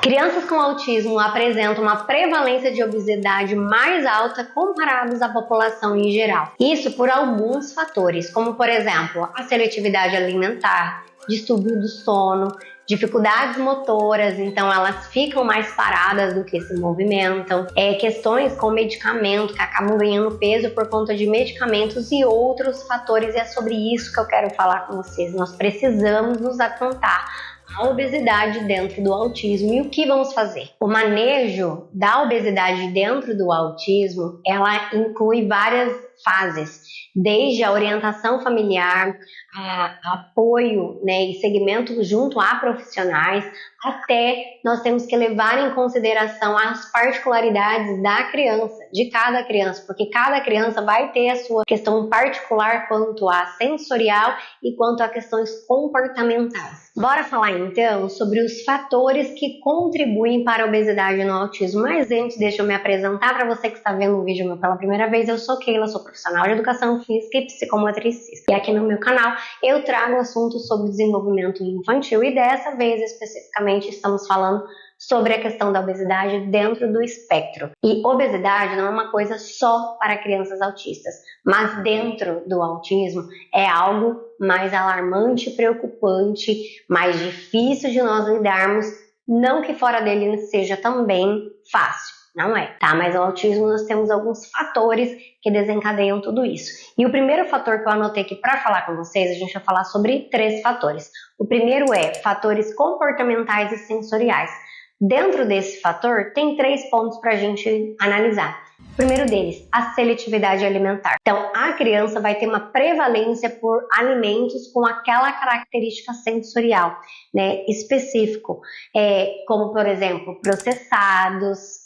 Crianças com autismo apresentam uma prevalência de obesidade mais alta comparados à população em geral. Isso por alguns fatores, como por exemplo, a seletividade alimentar, distúrbio do sono, dificuldades motoras, então elas ficam mais paradas do que se movimentam, questões com medicamento, que acabam ganhando peso por conta de medicamentos e outros fatores, e é sobre isso que eu quero falar com vocês. Nós precisamos nos atentar à obesidade dentro do autismo e o que vamos fazer. O manejo da obesidade dentro do autismo, ela inclui várias fases, desde a orientação familiar, apoio, e segmento junto a profissionais, até nós temos que levar em consideração as particularidades da criança, de cada criança, porque cada criança vai ter a sua questão particular quanto a sensorial e quanto a questões comportamentais. Bora falar então sobre os fatores que contribuem para a obesidade no autismo. Mas antes, deixa eu me apresentar para você que está vendo o vídeo meu pela primeira vez. Eu sou Keila, sou profissional de educação física e psicomotricista. E aqui no meu canal eu trago assuntos sobre desenvolvimento infantil e dessa vez especificamente estamos falando sobre a questão da obesidade dentro do espectro. E obesidade não é uma coisa só para crianças autistas, mas dentro do autismo é algo mais alarmante, preocupante, mais difícil de nós lidarmos, não que fora dele seja também fácil, não é, tá? Mas no autismo nós temos alguns fatores que desencadeiam tudo isso. E o primeiro fator que eu anotei aqui para falar com vocês, a gente vai falar sobre 3 fatores. O primeiro é fatores comportamentais e sensoriais. Dentro desse fator, tem 3 pontos para a gente analisar. O primeiro deles, a seletividade alimentar. Então, a criança vai ter uma prevalência por alimentos com aquela característica sensorial, específico, como, por exemplo, processados,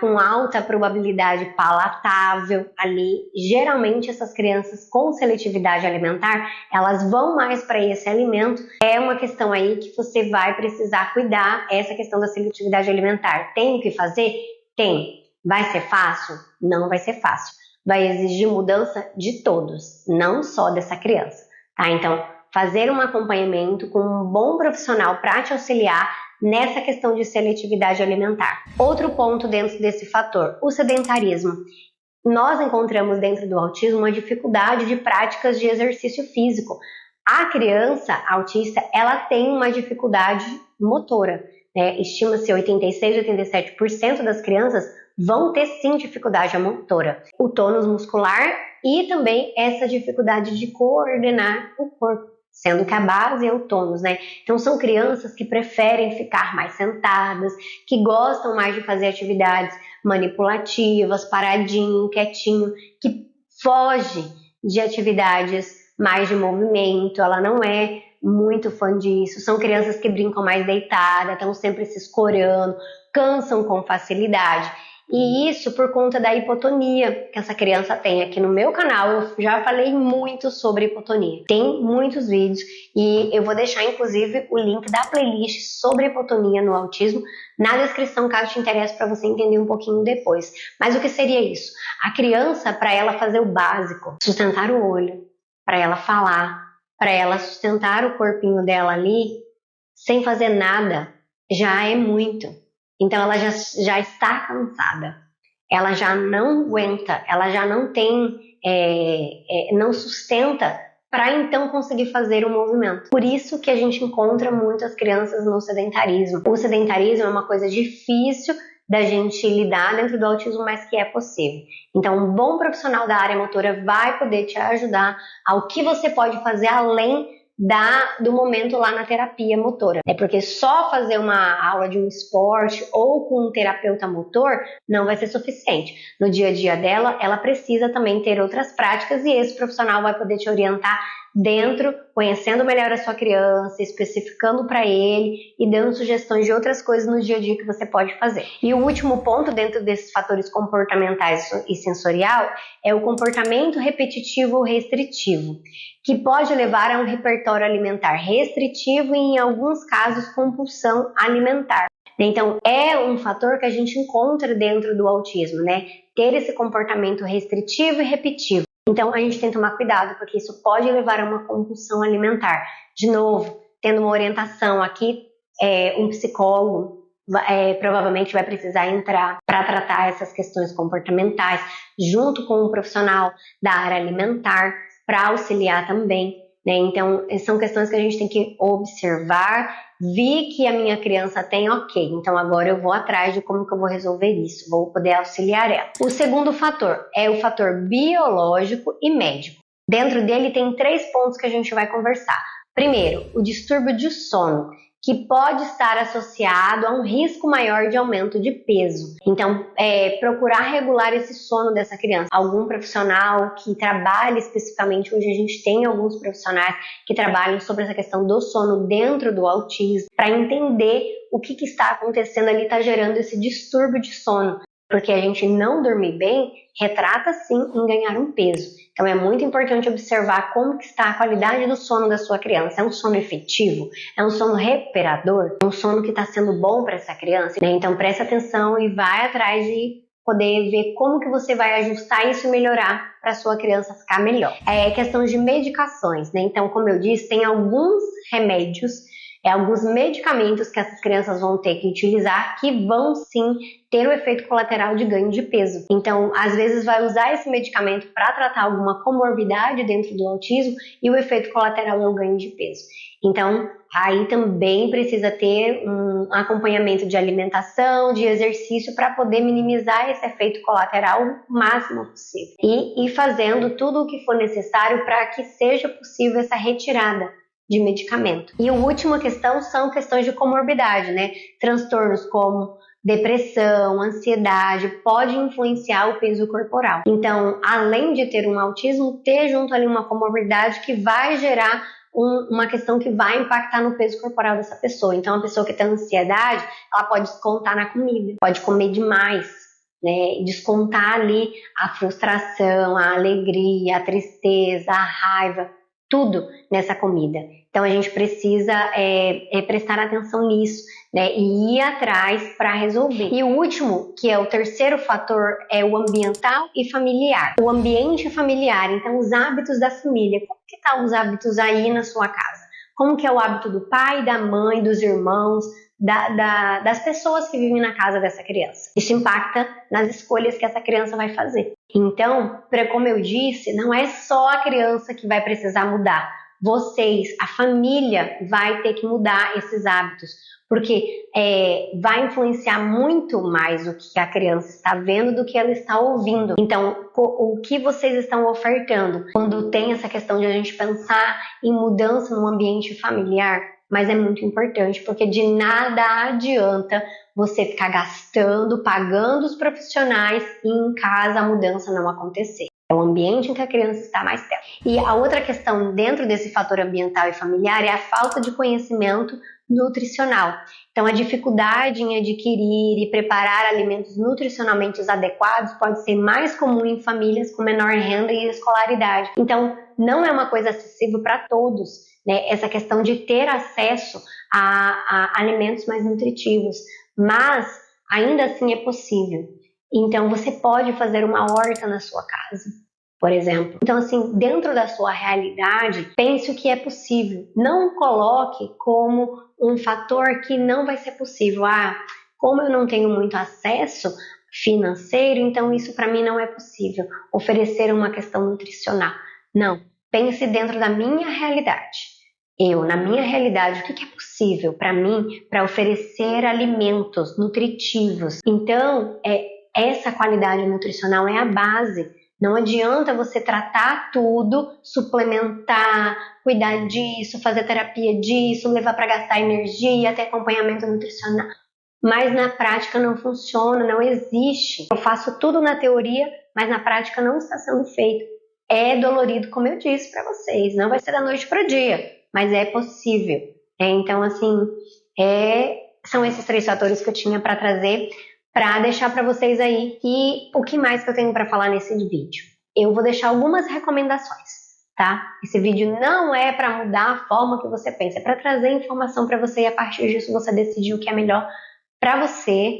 com alta probabilidade palatável ali. Geralmente essas crianças com seletividade alimentar, elas vão mais para esse alimento. É uma questão aí que você vai precisar cuidar, essa questão da seletividade alimentar. Tem o que fazer? Tem. Vai ser fácil? Não vai ser fácil. Vai exigir mudança de todos, não só dessa criança, tá? Então, fazer um acompanhamento com um bom profissional para te auxiliar nessa questão de seletividade alimentar. Outro ponto dentro desse fator, o sedentarismo. Nós encontramos dentro do autismo uma dificuldade de práticas de exercício físico. A criança autista, ela tem uma dificuldade motora, Estima-se 86, 87% das crianças vão ter sim dificuldade motora. O tônus muscular e também essa dificuldade de coordenar o corpo, sendo que a base é o tônus, Então são crianças que preferem ficar mais sentadas, que gostam mais de fazer atividades manipulativas, paradinho, quietinho, que foge de atividades mais de movimento. Ela não é muito fã disso. São crianças que brincam mais deitada, estão sempre se escorando, cansam com facilidade. E isso por conta da hipotonia que essa criança tem. Aqui no meu canal eu já falei muito sobre hipotonia. Tem muitos vídeos e eu vou deixar inclusive o link da playlist sobre hipotonia no autismo na descrição, caso te interesse, para você entender um pouquinho depois. Mas o que seria isso? A criança, para ela fazer o básico, sustentar o olho, para ela falar, para ela sustentar o corpinho dela ali, sem fazer nada, já é muito. Então ela já está cansada, ela já não aguenta, ela já não tem, não sustenta para então conseguir fazer o movimento. Por isso que a gente encontra muitas crianças no sedentarismo. O sedentarismo é uma coisa difícil da gente lidar dentro do autismo, mas que é possível. Então um bom profissional da área motora vai poder te ajudar ao que você pode fazer além do momento lá na terapia motora. Porque só fazer uma aula de um esporte ou com um terapeuta motor não vai ser suficiente. No dia a dia dela, ela precisa também ter outras práticas e esse profissional vai poder te orientar dentro, conhecendo melhor a sua criança, especificando para ele e dando sugestões de outras coisas no dia a dia que você pode fazer. E o último ponto dentro desses fatores comportamentais e sensorial é o comportamento repetitivo ou restritivo, que pode levar a um repertório alimentar restritivo e, em alguns casos, compulsão alimentar. Então, é um fator que a gente encontra dentro do autismo, Ter esse comportamento restritivo e repetitivo. Então, a gente tem que tomar cuidado, porque isso pode levar a uma compulsão alimentar. De novo, tendo uma orientação aqui, um psicólogo provavelmente vai precisar entrar para tratar essas questões comportamentais, junto com um profissional da área alimentar, para auxiliar também, né? Então, são questões que a gente tem que observar, vi que a minha criança tem, ok, então agora eu vou atrás de como que eu vou resolver isso, vou poder auxiliar ela. O segundo fator é o fator biológico e médico. Dentro dele tem 3 pontos que a gente vai conversar. Primeiro, o distúrbio de sono, que pode estar associado a um risco maior de aumento de peso. Então, procurar regular esse sono dessa criança. Algum profissional que trabalhe especificamente, hoje a gente tem alguns profissionais que trabalham sobre essa questão do sono dentro do autismo, para entender o que está acontecendo ali, está gerando esse distúrbio de sono. Porque a gente não dormir bem retrata sim em ganhar um peso. Então é muito importante observar como que está a qualidade do sono da sua criança. É um sono efetivo? É um sono recuperador? É um sono que está sendo bom para essa criança? Né? Então preste atenção e vai atrás de poder ver como que você vai ajustar isso e melhorar para a sua criança ficar melhor. É questão de medicações, né? Então, como eu disse, tem alguns remédios, alguns medicamentos que essas crianças vão ter que utilizar que vão sim ter o efeito colateral de ganho de peso. Então, às vezes vai usar esse medicamento para tratar alguma comorbidade dentro do autismo e o efeito colateral é o ganho de peso. Então, aí também precisa ter um acompanhamento de alimentação, de exercício para poder minimizar esse efeito colateral o máximo possível. E fazendo tudo o que for necessário para que seja possível essa retirada de medicamento. E a última questão são questões de comorbidade, né? Transtornos como depressão, ansiedade, pode influenciar o peso corporal. Então, além de ter um autismo, ter junto ali uma comorbidade que vai gerar uma questão que vai impactar no peso corporal dessa pessoa. Então, a pessoa que tem ansiedade, ela pode descontar na comida, pode comer demais, né? Descontar ali a frustração, a alegria, a tristeza, a raiva, tudo nessa comida. Então a gente precisa prestar atenção nisso, né, e ir atrás para resolver. E o último, que é o terceiro fator, é o ambiental e familiar. O ambiente familiar, então os hábitos da família. Como que estão os hábitos aí na sua casa? Como que é o hábito do pai, da mãe, dos irmãos, das pessoas que vivem na casa dessa criança? Isso impacta nas escolhas que essa criança vai fazer. Então, como eu disse, não é só a criança que vai precisar mudar. Vocês, a família, vai ter que mudar esses hábitos, porque vai influenciar muito mais o que a criança está vendo do que ela está ouvindo. Então, o que vocês estão ofertando? Quando tem essa questão de a gente pensar em mudança no ambiente familiar, mas é muito importante, porque de nada adianta você ficar gastando, pagando os profissionais e em casa a mudança não acontecer. É o ambiente em que a criança está mais perto. E a outra questão dentro desse fator ambiental e familiar é a falta de conhecimento nutricional. Então, a dificuldade em adquirir e preparar alimentos nutricionalmente adequados pode ser mais comum em famílias com menor renda e escolaridade. Então, não é uma coisa acessível para todos, né? Essa questão de ter acesso a alimentos mais nutritivos, mas ainda assim é possível. Então, você pode fazer uma horta na sua casa, por exemplo. Então, assim, dentro da sua realidade, pense o que é possível. Não coloque como um fator que não vai ser possível. Como eu não tenho muito acesso financeiro, então isso para mim não é possível. Oferecer uma questão nutricional. Não. Pense dentro da minha realidade. Na minha realidade, o que é possível para mim para oferecer alimentos nutritivos? Então, essa qualidade nutricional é a base. Não adianta você tratar tudo, suplementar, cuidar disso, fazer terapia disso, levar para gastar energia, ter acompanhamento nutricional. Mas na prática não funciona, não existe. Eu faço tudo na teoria, mas na prática não está sendo feito. É dolorido, como eu disse para vocês, não vai ser da noite para o dia, mas é possível. Então, assim, são esses 3 fatores que eu tinha para trazer, para deixar para vocês aí. E o que mais que eu tenho para falar nesse vídeo? Eu vou deixar algumas recomendações, tá? Esse vídeo não é para mudar a forma que você pensa, é para trazer informação para você e a partir disso você decidir o que é melhor para você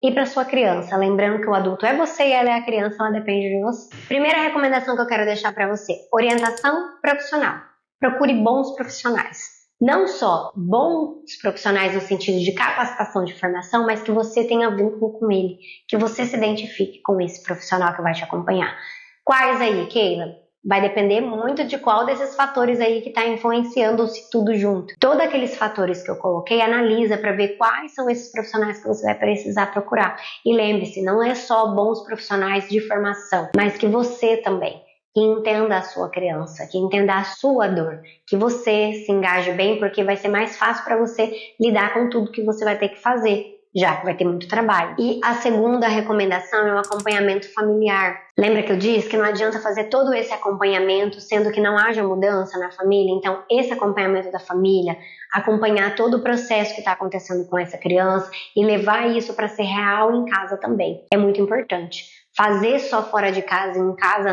e para sua criança. Lembrando que o adulto é você e ela é a criança, ela depende de você. Primeira recomendação que eu quero deixar para você: orientação profissional. Procure bons profissionais. Não só bons profissionais no sentido de capacitação de formação, mas que você tenha vínculo com ele, que você se identifique com esse profissional que vai te acompanhar. Quais aí, Keila? Vai depender muito de qual desses fatores aí que está influenciando se tudo junto. Todos aqueles fatores que eu coloquei, analisa para ver quais são esses profissionais que você vai precisar procurar. E lembre-se, não é só bons profissionais de formação, mas que você também, que entenda a sua criança, que entenda a sua dor, que você se engaje bem, porque vai ser mais fácil para você lidar com tudo que você vai ter que fazer, já que vai ter muito trabalho. E a segunda recomendação é o acompanhamento familiar. Lembra que eu disse que não adianta fazer todo esse acompanhamento sendo que não haja mudança na família? Então, esse acompanhamento da família, acompanhar todo o processo que está acontecendo com essa criança e levar isso para ser real em casa também, é muito importante. Fazer só fora de casa e em casa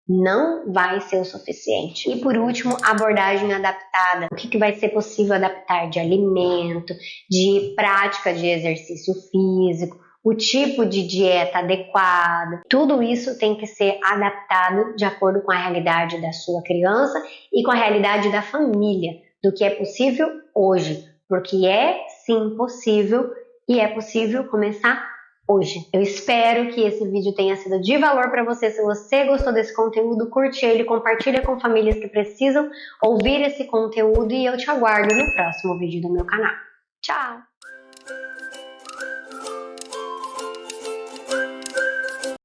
não vai ser o suficiente. E por último, abordagem adaptada. O que vai ser possível adaptar de alimento, de prática de exercício físico, o tipo de dieta adequada. Tudo isso tem que ser adaptado de acordo com a realidade da sua criança e com a realidade da família, do que é possível hoje, porque é sim possível e é possível começar hoje. Eu espero que esse vídeo tenha sido de valor para você. Se você gostou desse conteúdo, curte ele, compartilha com famílias que precisam ouvir esse conteúdo e eu te aguardo no próximo vídeo do meu canal. Tchau!